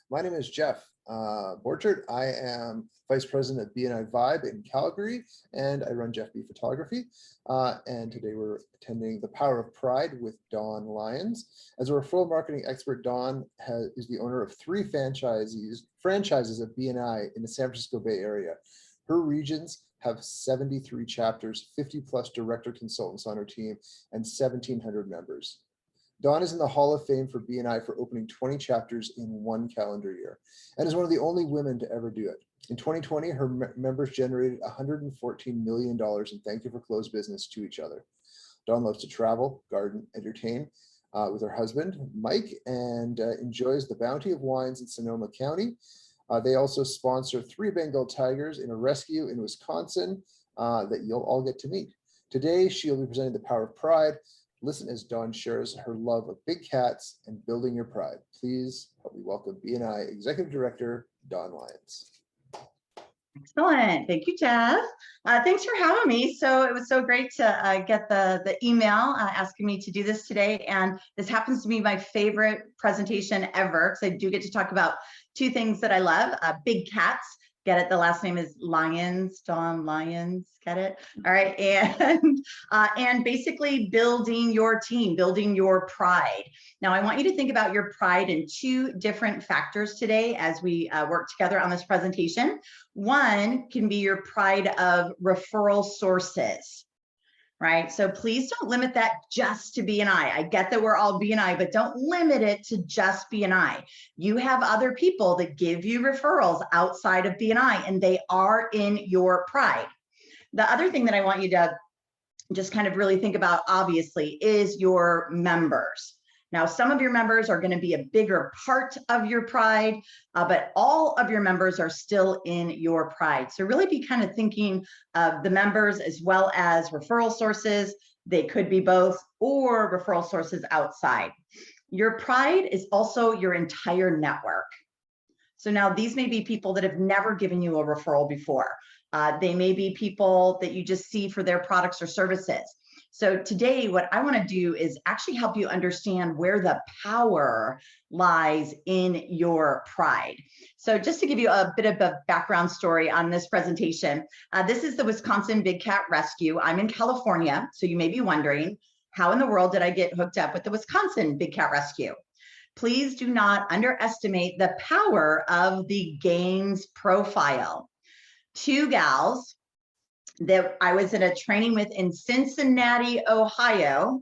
My name is Jeff Borchert. I am Vice President of BNI Vibe in Calgary, and I run Jeff B Photography. And today we're attending The Power of Pride with Dawn Lyons. As a referral marketing expert, Dawn is the owner of 3 franchises of BNI in the San Francisco Bay Area. Her regions have 73 chapters, 50 plus director consultants on her team, and 1,700 members. Dawn is in the Hall of Fame for BNI for opening 20 chapters in 1 calendar year, and is one of the only women to ever do it. In 2020, her members generated $114 million in thank you for closed business to each other. Dawn loves to travel, garden, entertain with her husband, Mike, and enjoys the bounty of wines in Sonoma County. They also sponsor 3 Bengal tigers in a rescue in Wisconsin that you'll all get to meet. Today, she'll be presenting The Power of Pride. Listen as Dawn shares her love of big cats and building your pride. Please help me welcome BNI Executive Director, Dawn Lyons. Excellent. Thank you, Jeff. Thanks for having me. So it was so great to get the email asking me to do this today. And this happens to be my favorite presentation ever, because I do get to talk about 2 things that I love. Big cats. Get it? The last name is Lyons, Dawn Lyons. Get it? All right. And basically building your team, building your pride. Now, I want you to think about your pride in 2 different factors today as we work together on this presentation. One can be your pride of referral sources, right? So please don't limit that just to BNI. I get that we're all BNI, but don't limit it to just BNI. You have other people that give you referrals outside of BNI, and they are in your pride. The other thing that I want you to just kind of really think about, obviously, is your members. Now, some of your members are going to be a bigger part of your pride, but all of your members are still in your pride. So really be kind of thinking of the members as well as referral sources. They could be both, or referral sources outside. Your pride is also your entire network. So now these may be people that have never given you a referral before. They may be people that you just see for their products or services. So today, what I want to do is actually help you understand where the power lies in your pride. So just to give you a bit of a background story on this presentation, this is the Wisconsin Big Cat Rescue. I'm in California, so you may be wondering, how in the world did I get hooked up with the Wisconsin Big Cat Rescue? Please do not underestimate the power of the gains profile. 2 gals that I was in a training with in Cincinnati, Ohio.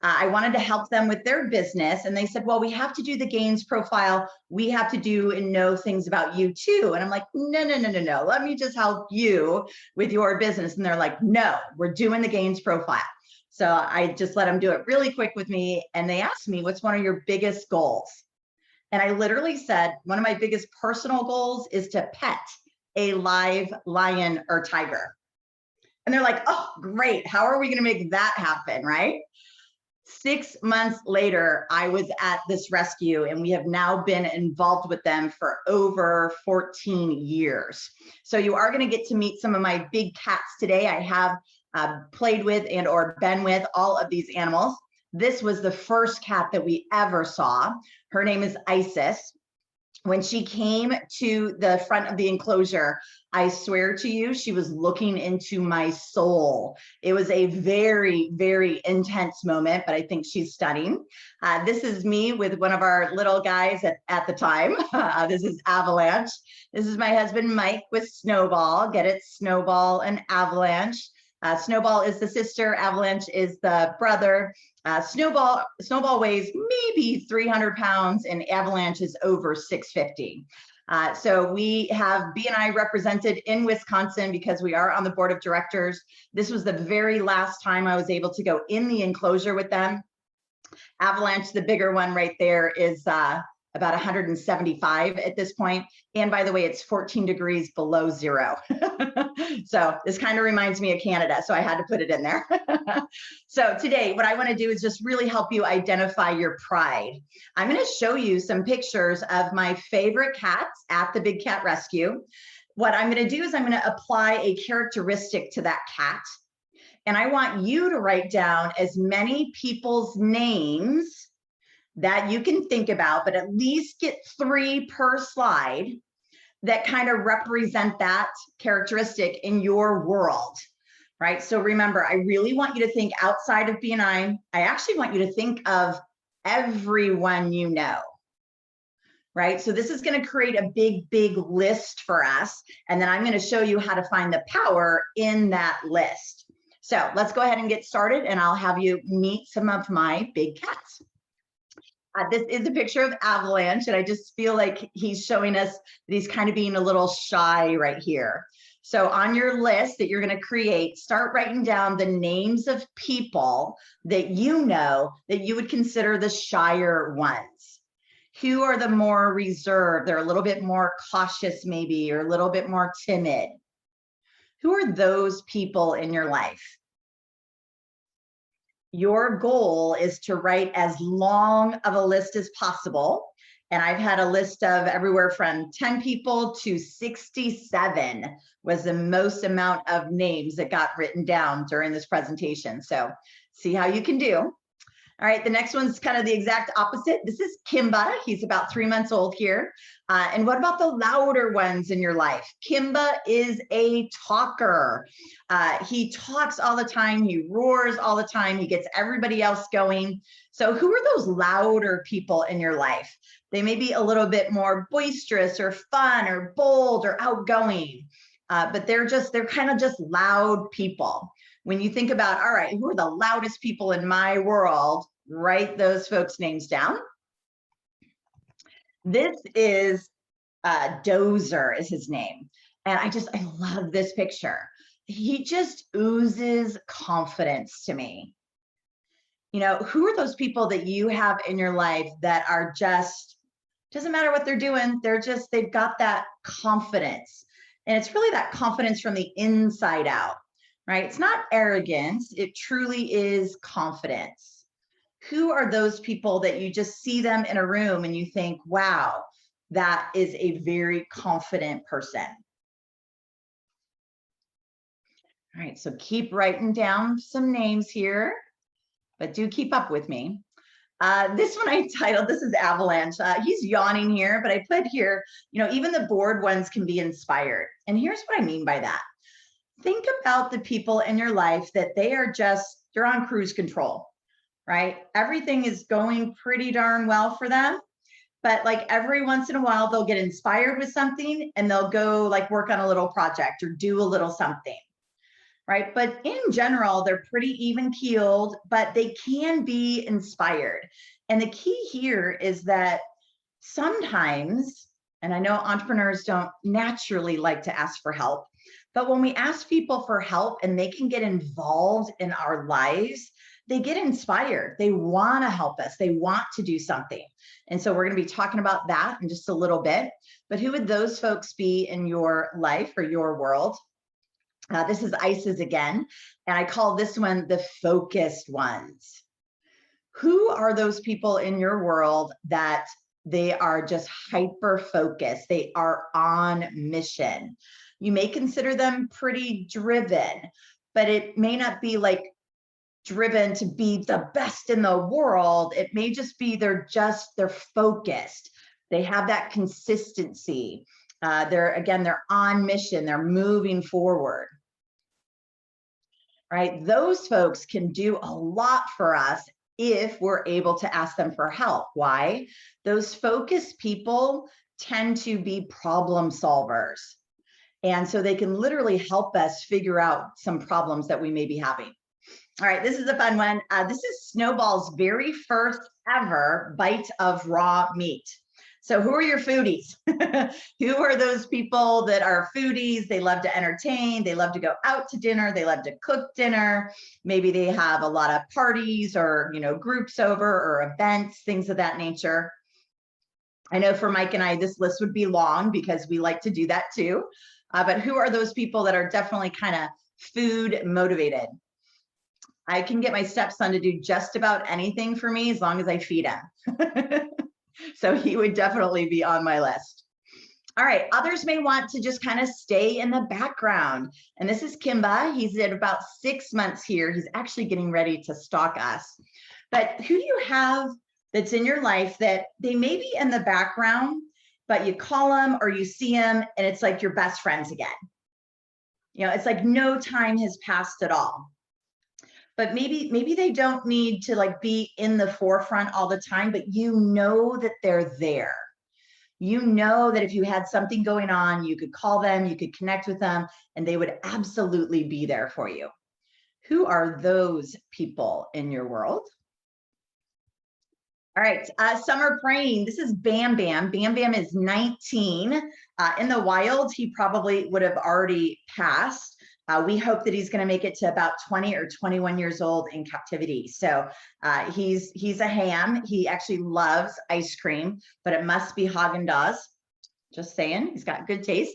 I wanted to help them with their business. And they said, well, we have to do the gains profile. We have to do and know things about you too. And I'm like, no. Let me just help you with your business. And they're like, no, we're doing the gains profile. So I just let them do it really quick with me. And they asked me, what's one of your biggest goals? And I literally said, one of my biggest personal goals is to pet a live lion or tiger. And they're like, oh, great. How are we going to make that happen, right? 6 months later, I was at this rescue, and we have now been involved with them for over 14 years. So you are going to get to meet some of my big cats today. I have played with and or been with all of these animals. This was the first cat that we ever saw. Her name is Isis. When she came to the front of the enclosure, I swear to you, she was looking into my soul. It was a very, very intense moment, but I think she's stunning. This is me with one of our little guys at the time. This is Avalanche. This is my husband, Mike, with Snowball. Get it? Snowball and Avalanche. Snowball is the sister, Avalanche is the brother. Snowball weighs maybe 300 pounds and Avalanche is over 650. So we have BNI represented in Wisconsin because we are on the board of directors. This was the very last time I was able to go in the enclosure with them. Avalanche, the bigger one right there, is about 175 at this point. And by the way, it's 14 degrees below 0. So this kind of reminds me of Canada, so I had to put it in there. So today, what I want to do is just really help you identify your pride. I'm going to show you some pictures of my favorite cats at the Big Cat Rescue. What I'm going to do is I'm going to apply a characteristic to that cat. And I want you to write down as many people's names that you can think about, but at least get 3 per slide that kind of represent that characteristic in your world, right? So remember, I really want you to think outside of BNI. I actually want you to think of everyone you know, right? So this is going to create a big list for us. And then I'm going to show you how to find the power in that list. So let's go ahead and get started, and I'll have you meet some of my big cats. This is a picture of Avalanche, and I just feel like he's showing us that he's kind of being a little shy right here. So on your list that you're going to create, start writing down the names of people that you know that you would consider the shyer ones. Who are the more reserved? They're a little bit more cautious maybe, or a little bit more timid. Who are those people in your life? Your goal is to write as long of a list as possible. And I've had a list of everywhere from 10 people to 67 was the most amount of names that got written down during this presentation. So see how you can do. All right, the next one's kind of the exact opposite. This is Kimba. He's about 3 months old here. And what about the louder ones in your life? Kimba is a talker. He talks all the time. He roars all the time. He gets everybody else going. So who are those louder people in your life? They may be a little bit more boisterous or fun or bold or outgoing, but they're kind of just loud people. When you think about, all right, who are the loudest people in my world, write those folks' names down. This is Dozer is his name. And I love this picture. He just oozes confidence to me. You know, who are those people that you have in your life that are just, doesn't matter what they're doing, they've got that confidence. And it's really that confidence from the inside out. Right? It's not arrogance. It truly is confidence. Who are those people that you just see them in a room and you think, wow, that is a very confident person? All right, so keep writing down some names here, but do keep up with me. This one I titled, this is Avalanche. He's yawning here, but I put here, you know, even the bored ones can be inspired. And here's what I mean by that. Think about the people in your life that they're on cruise control, right? Everything is going pretty darn well for them, but like every once in a while, they'll get inspired with something and they'll go like work on a little project or do a little something, right? But in general, they're pretty even keeled, but they can be inspired. And the key here is that sometimes, and I know entrepreneurs don't naturally like to ask for help, but when we ask people for help and they can get involved in our lives, they get inspired. They want to help us. They want to do something. And so we're going to be talking about that in just a little bit. But who would those folks be in your life or your world? This is Isis again. And I call this one the focused ones. Who are those people in your world that they are just hyper focused? They are on mission. You may consider them pretty driven, but it may not be like driven to be the best in the world. It may just be they're focused. They have that consistency. They're on mission. They're moving forward. Right? Those folks can do a lot for us if we're able to ask them for help. Why? Those focused people tend to be problem solvers. And so they can literally help us figure out some problems that we may be having. All right, this is a fun one. This is Snowball's very first ever bite of raw meat. So who are your foodies? Who are those people that are foodies? They love to entertain. They love to go out to dinner. They love to cook dinner. Maybe they have a lot of parties or, you know, groups over or events, things of that nature. I know for Mike and I, this list would be long because we like to do that too. But who are those people that are definitely kind of food motivated? I can get my stepson to do just about anything for me as long as I feed him. So he would definitely be on my list. All right, others may want to just kind of stay in the background. And this is Kimba. He's at about 6 months here. He's actually getting ready to stalk us. But who do you have that's in your life that they may be in the background, but you call them or you see them and it's like your best friends again. You know, it's like no time has passed at all. But maybe they don't need to like be in the forefront all the time, but you know that they're there. You know that if you had something going on, you could call them, you could connect with them, and they would absolutely be there for you. Who are those people in your world? All right, some are praying. This is Bam Bam. Bam Bam is 19. In the wild, he probably would have already passed. We hope that he's going to make it to about 20 or 21 years old in captivity. So he's a ham. He actually loves ice cream, but it must be Haagen-Dazs. Just saying, he's got good taste.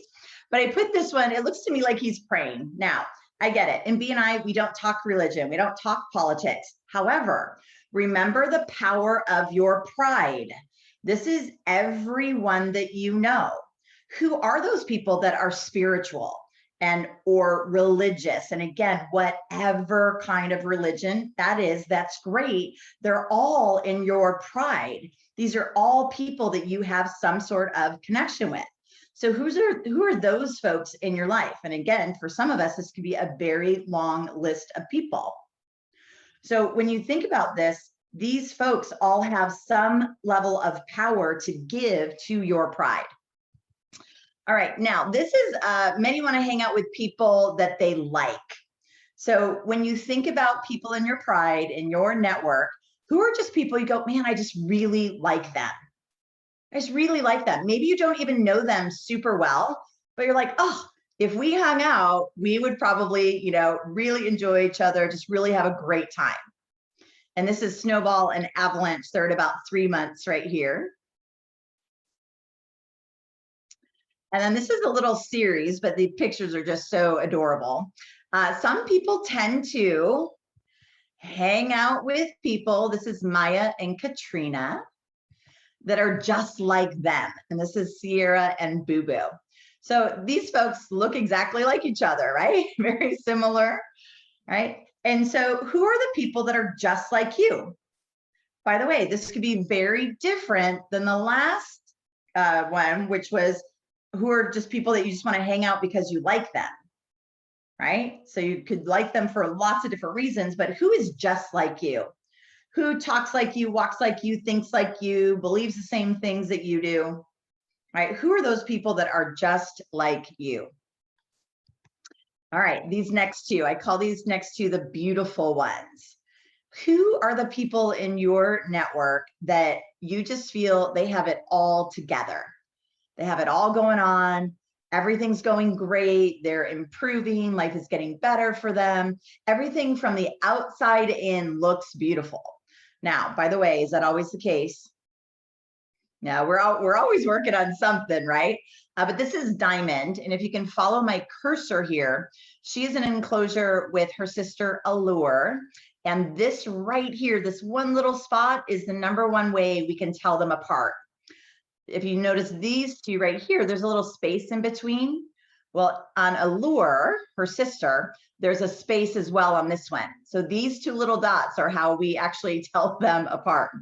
But I put this one, it looks to me like he's praying. Now, I get it. In BNI, we don't talk religion. We don't talk politics. However, remember the power of your pride. This is everyone that you know. Who are those people that are spiritual and or religious? And again, whatever kind of religion that is, that's great. They're all in your pride. These are all people that you have some sort of connection with. So who are those folks in your life? And again, for some of us, this could be a very long list of people. So when you think about this, these folks all have some level of power to give to your pride. All right, now this is, many want to hang out with people that they like. So when you think about people in your pride, in your network, who are just people you go, man, I just really like them. I just really like them. Maybe you don't even know them super well, but you're like, oh, if we hung out, we would probably, you know, really enjoy each other, just really have a great time. And this is Snowball and Avalanche. They're at about 3 months right here. And then this is a little series, but the pictures are just so adorable. Some people tend to hang out with people. This is Maya and Katrina that are just like them. And this is Sierra and Boo Boo. So these folks look exactly like each other, right? Very similar, right? And so who are the people that are just like you? By the way, this could be very different than the last one, which was who are just people that you just want to hang out because you like them, right? So you could like them for lots of different reasons, but who is just like you? Who talks like you, walks like you, thinks like you, believes the same things that you do, right? Who are those people that are just like you? All right, these next two, I call these next two the beautiful ones. Who are the people in your network that you just feel they have it all together? They have it all going on. Everything's going great. They're improving. Life is getting better for them. Everything from the outside in looks beautiful. Now, by the way, is that always the case? Now, we're always working on something, right? But this is Diamond. And if you can follow my cursor here, she is an enclosure with her sister Allure. And this right here, this one little spot is the #1 way we can tell them apart. If you notice these two right here, there's a little space in between. Well, on Allure, her sister, there's a space as well on this one. So these two little dots are how we actually tell them apart.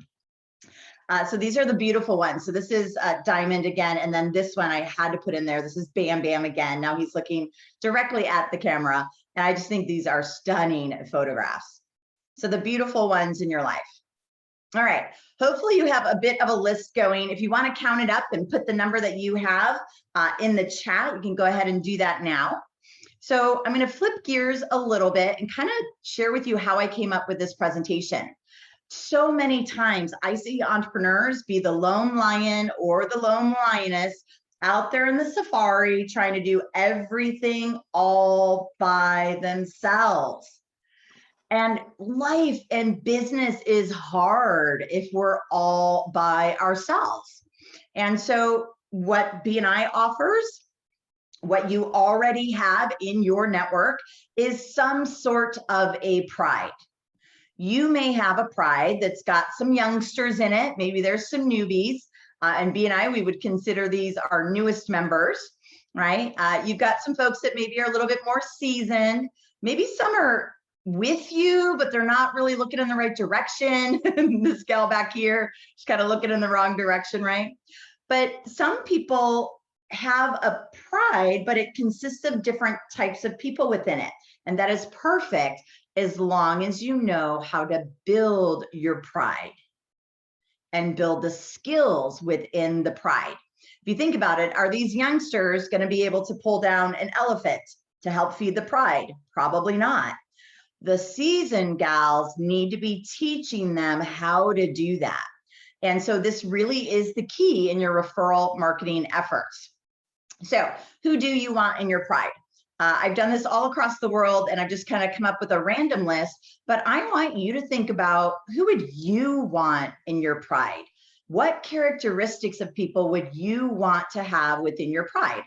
So these are the beautiful ones. So this is Diamond again, and then this one I had to put in there. This is Bam Bam again. Now he's looking directly at the camera, and I just think these are stunning photographs. So the beautiful ones in your life. All right, hopefully you have a bit of a list going. If you want to count it up and put the number that you have in the chat, you can go ahead and do that now. So I'm going to flip gears a little bit and kind of share with you how I came up with this presentation. So many times I see entrepreneurs be the lone lion or the lone lioness out there in the safari trying to do everything all by themselves. And life and business is hard if we're all by ourselves. And so what BNI offers, what you already have in your network, is some sort of a pride. You may have a pride that's got some youngsters in it. Maybe there's some newbies. And BNI, we would consider these our newest members, right? You've got some folks that maybe are a little bit more seasoned. Maybe some are with you, but they're not really looking in the right direction. This gal back here, she's kind of looking in the wrong direction, right? But some people have a pride, but it consists of different types of people within it. And that is perfect as long as you know how to build your pride and build the skills within the pride. If you think about it, are these youngsters going to be able to pull down an elephant to help feed the pride? Probably not. The seasoned gals need to be teaching them how to do that. And so this really is the key in your referral marketing efforts. So who do you want in your pride? I've done this all across the world, and I've just kind of come up with a random list, but I want you to think about, who would you want in your pride? What characteristics of people would you want to have within your pride?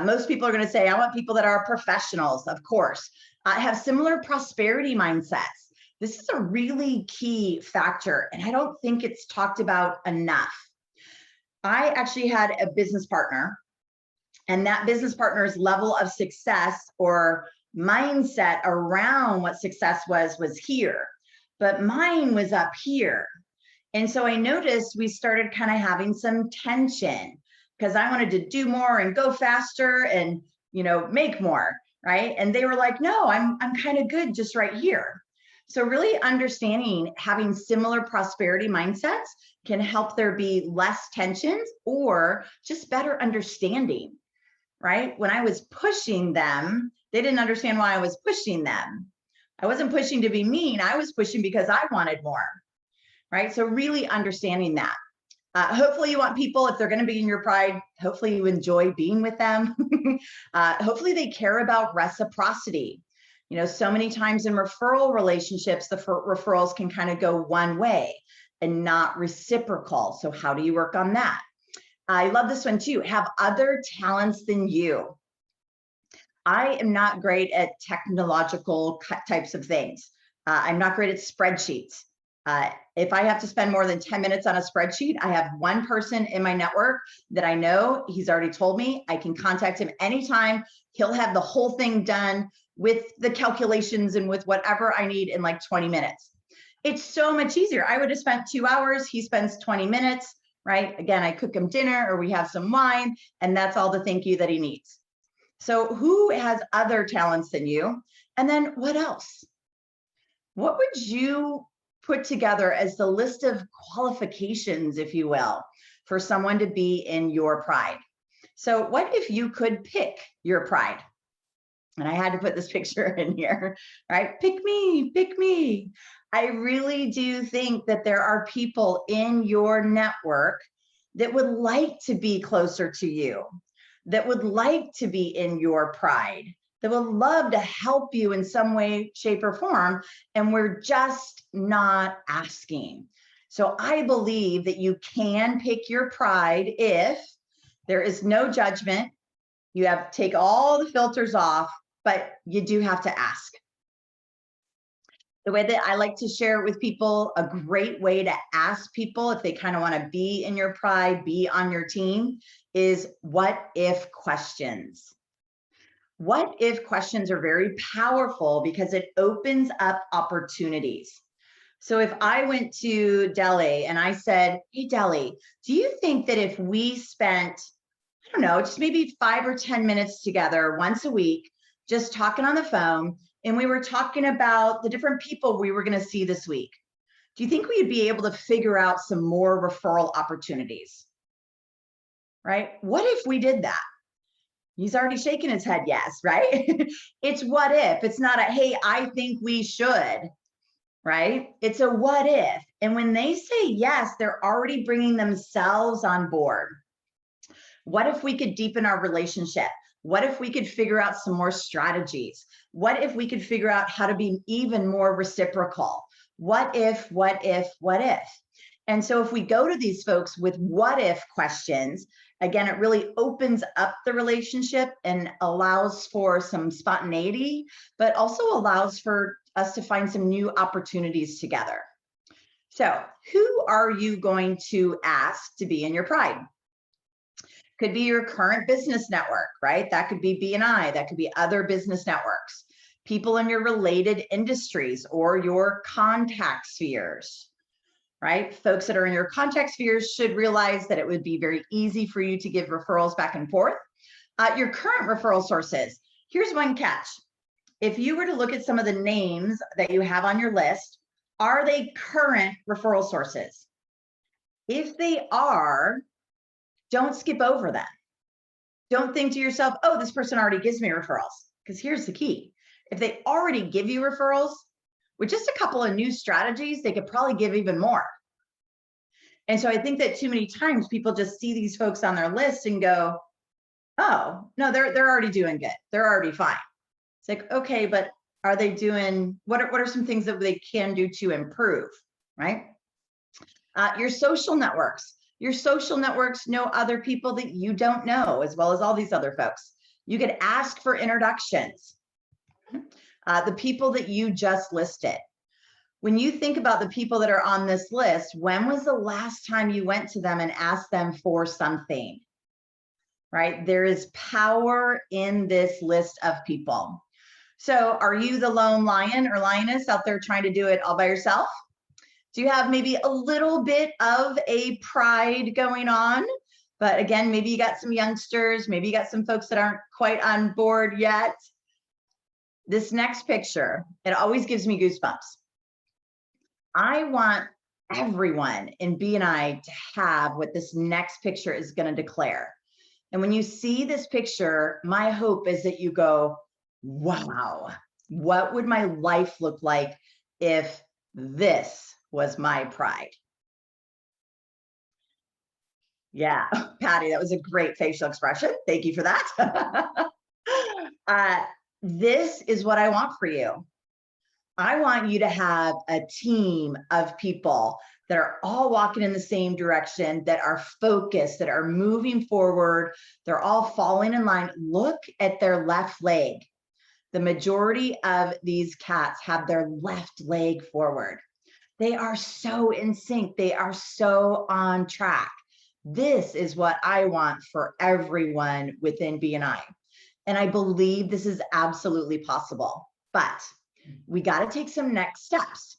Most people are going to say, I want people that are professionals, of course, have similar prosperity mindsets. This is a really key factor, and I don't think it's talked about enough. I actually had a business partner, and that business partner's level of success or mindset around what success was here, but mine was up here. And so I noticed we started kind of having some tension because I wanted to do more and go faster and, you know, make more, right? And they were like, no, I'm kind of good just right here. So really understanding having similar prosperity mindsets can help there be less tensions or just better understanding. Right? When I was pushing them, they didn't understand why I was pushing them. I wasn't pushing to be mean. I was pushing because I wanted more, right? So really understanding that. Hopefully you want people, if they're going to be in your pride, hopefully you enjoy being with them. Hopefully they care about reciprocity. You know, so many times in referral relationships, the referrals can kind of go one way and not reciprocal. So how do you work on that? I love this one too. Have other talents than you. I am not great at technological types of things. I'm not great at spreadsheets. If I have to spend more than 10 minutes on a spreadsheet, I have one person in my network that I know, he's already told me, I can contact him anytime. He'll have the whole thing done with the calculations and with whatever I need in like 20 minutes. It's so much easier. I would have spent 2 hours. He spends 20 minutes. Right? Again, I cook him dinner or we have some wine, and that's all the thank you that he needs. So who has other talents than you? And then what else? What would you put together as the list of qualifications, if you will, for someone to be in your pride? So what if you could pick your pride? And I had to put this picture in here, right? Pick me, pick me. I really do think that there are people in your network that would like to be closer to you, that would like to be in your pride, that would love to help you in some way, shape, or form, and we're just not asking. So I believe that you can pick your pride if there is no judgment. You have to take all the filters off, but you do have to ask. The way that I like to share with people, a great way to ask people if they kind of want to be in your pride, be on your team, is what if questions. What if questions are very powerful because it opens up opportunities. So if I went to Deli and I said, hey, Deli, do you think that if we spent, I don't know, just maybe 5 or 10 minutes together once a week, just talking on the phone, and we were talking about the different people we were going to see this week, do you think we'd be able to figure out some more referral opportunities? Right? What if we did that? He's already shaking his head yes, right? It's what if. It's not a, hey, I think we should, right? It's a what if. And when they say yes, they're already bringing themselves on board. What if we could deepen our relationship? What if we could figure out some more strategies? What if we could figure out how to be even more reciprocal? What if, what if, what if? And so if we go to these folks with what if questions, again, it really opens up the relationship and allows for some spontaneity, but also allows for us to find some new opportunities together. So who are you going to ask to be in your pride? Could be your current business network, right? That could be BNI, that could be other business networks. people in your related industries or your contact spheres, right? Folks that are in your contact spheres should realize that it would be very easy for you to give referrals back and forth. Your current referral sources, here's one catch. If you were to look at some of the names that you have on your list, are they current referral sources? If they are, don't skip over them. Don't think to yourself, oh, this person already gives me referrals. Because here's the key. If they already give you referrals, with just a couple of new strategies, they could probably give even more. And so I think that too many times people just see these folks on their list and go, oh, no, they're already doing good. They're already fine. It's like, okay, but are they doing, what are some things that they can do to improve, right? Your social networks. Your social networks know other people that you don't know, as well as all these other folks. You could ask for introductions. The people that you just listed. When you think about the people that are on this list, when was the last time you went to them and asked them for something, right? There is power in this list of people. So are you the lone lion or lioness out there trying to do it all by yourself? Do you have maybe a little bit of a pride going on? But again, maybe you got some youngsters, maybe you got some folks that aren't quite on board yet. This next picture, it always gives me goosebumps. I want everyone in BNI to have what this next picture is going to declare. And when you see this picture, my hope is that you go, wow, what would my life look like if this was my pride? Yeah, Patty, that was a great facial expression. Thank you for that. This is what I want for you. I want you to have a team of people that are all walking in the same direction, that are focused, that are moving forward. They're all falling in line. Look at their left leg. The majority of these cats have their left leg forward. They are so in sync. They are so on track. This is what I want for everyone within BNI. And I believe this is absolutely possible, but we got to take some next steps.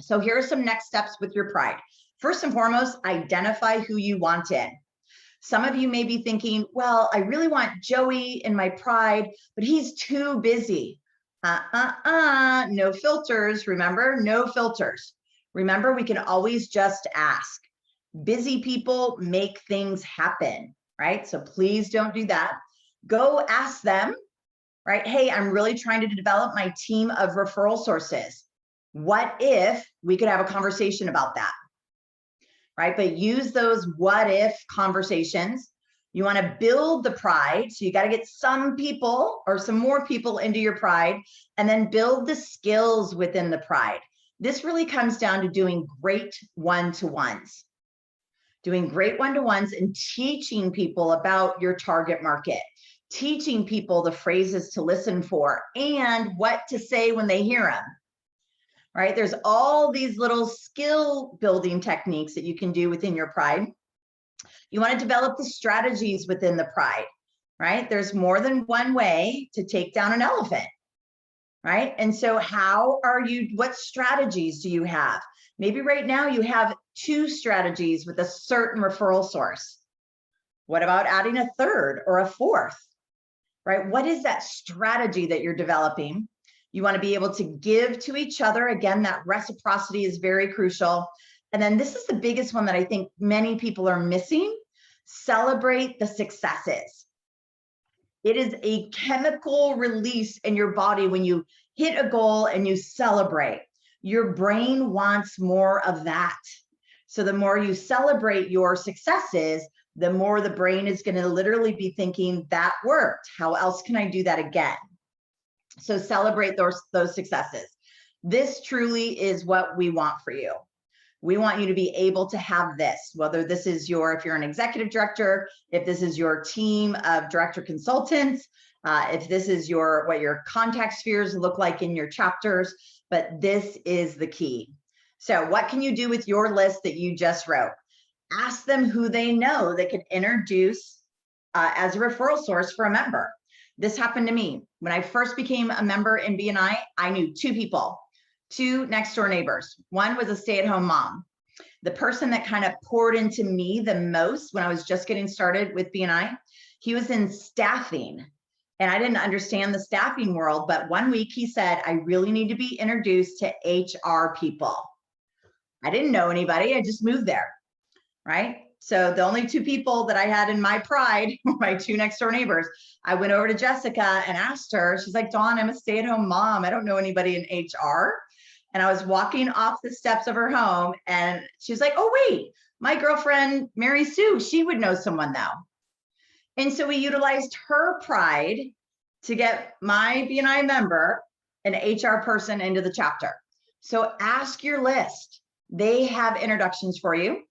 So here are some next steps with your pride. First and foremost, identify who you want in. Some of you may be thinking, well, I really want Joey in my pride, but he's too busy. No filters. Remember, no filters. Remember, we can always just ask. Busy people make things happen, right? So please don't do that. Go ask them, right? Hey, I'm really trying to develop my team of referral sources. What if we could have a conversation about that, right? But use those what if conversations. You want to build the pride. So you got to get some people or some more people into your pride, and then build the skills within the pride. This really comes down to doing great one-to-ones. Doing great one-to-ones and teaching people about your target market, teaching people the phrases to listen for and what to say when they hear them, right? There's all these little skill building techniques that you can do within your pride. You want to develop the strategies within the pride, right? There's more than one way to take down an elephant, right? And so what strategies do you have? Maybe right now you have 2 strategies with a certain referral source. What about adding a 3rd or a 4th, right? What is that strategy that you're developing? You want to be able to give to each other. Again, that reciprocity is very crucial. And then this is the biggest one that I think many people are missing. Celebrate the successes. It is a chemical release in your body when you hit a goal and you celebrate. Your brain wants more of that. So the more you celebrate your successes, the more the brain is going to literally be thinking, that worked. How else can I do that again? So celebrate those successes. This truly is what we want for you. We want you to be able to have this, whether this is if you're an executive director, if this is your team of director consultants, if this is what your contact spheres look like in your chapters, but this is the key. So what can you do with your list that you just wrote? Ask them who they know that could introduce as a referral source for a member. This happened to me. When I first became a member in BNI, I knew two people, two next door neighbors. One was a stay-at-home mom. The person that kind of poured into me the most when I was just getting started with BNI, he was in staffing. And I didn't understand the staffing world, but one week he said, I really need to be introduced to HR people. I didn't know anybody, I just moved there, right? So the only two people that I had in my pride were my two next door neighbors. I went over to Jusqu'à and asked her, she's like, Dawn, I'm a stay-at-home mom. I don't know anybody in HR. And I was walking off the steps of her home and she's like, oh, wait, my girlfriend, Mary Sue, she would know someone though. And so we utilized her pride to get my BNI member, an HR person, into the chapter. So ask your list. They have introductions for you.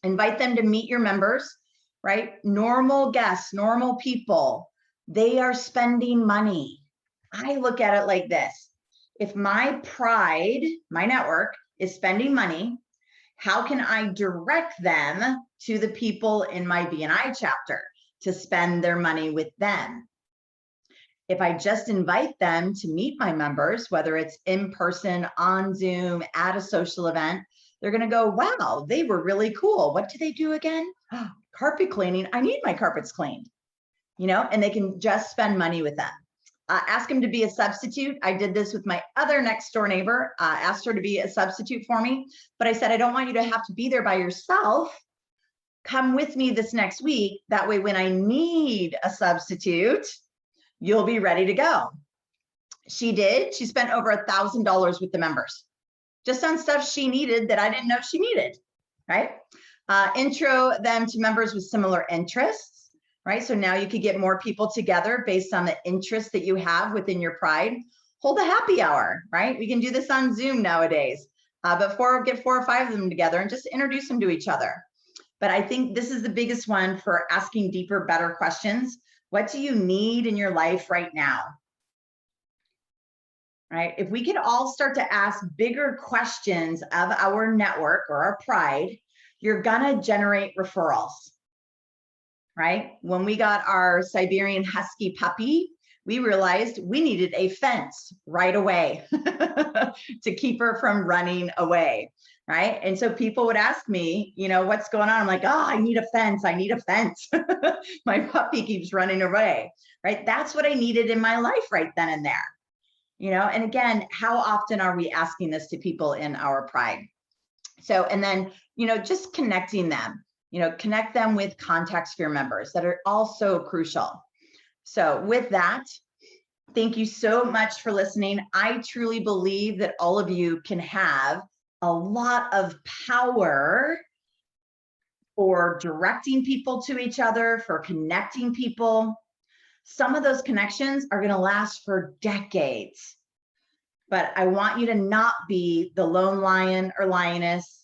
Invite them to meet your members, right? Normal guests, normal people, they are spending money. I look at it like this. If my pride, my network, is spending money, how can I direct them to the people in my BNI chapter to spend their money with them? If I just invite them to meet my members, whether it's in person, on Zoom, at a social event, they're going to go, wow, they were really cool. What do they do again? Oh, carpet cleaning. I need my carpets cleaned, you know, and they can just spend money with them. Ask them to be a substitute. I did this with my other next door neighbor, asked her to be a substitute for me, but I said, I don't want you to have to be there by yourself. Come with me this next week. That way, when I need a substitute, you'll be ready to go. She did. She spent over $1,000 with the members, just on stuff she needed that I didn't know she needed, right? Intro them to members with similar interests, right? So now you could get more people together based on the interests that you have within your pride. Hold a happy hour, right? We can do this on Zoom nowadays, but get 4 or 5 of them together and just introduce them to each other. But I think this is the biggest one for asking deeper, better questions. What do you need in your life right now? Right? If we could all start to ask bigger questions of our network or our pride, you're gonna generate referrals, right? When we got our Siberian Husky puppy, we realized we needed a fence right away to keep her from running away, right? And so people would ask me, you know, what's going on? I'm like, oh, I need a fence. I need a fence. My puppy keeps running away, right? That's what I needed in my life right then and there. You know, and again, how often are we asking this to people in our pride? So, and then, you know, just connecting them, you know, connect them with contact sphere members that are also crucial. So with that, thank you so much for listening. I truly believe that all of you can have a lot of power for directing people to each other, for connecting people. Some of those connections are going to last for decades, but I want you to not be the lone lion or lioness.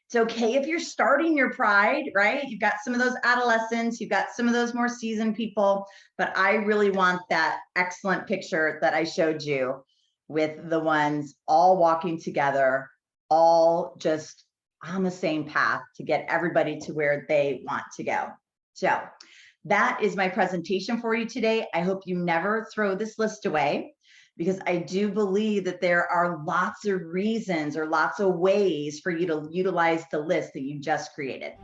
It's okay if you're starting your pride, right? You've got some of those adolescents, you've got some of those more seasoned people, but I really want that excellent picture that I showed you with the ones all walking together, all just on the same path to get everybody to where they want to go. So that is my presentation for you today. I hope you never throw this list away, because I do believe that there are lots of reasons or lots of ways for you to utilize the list that you just created.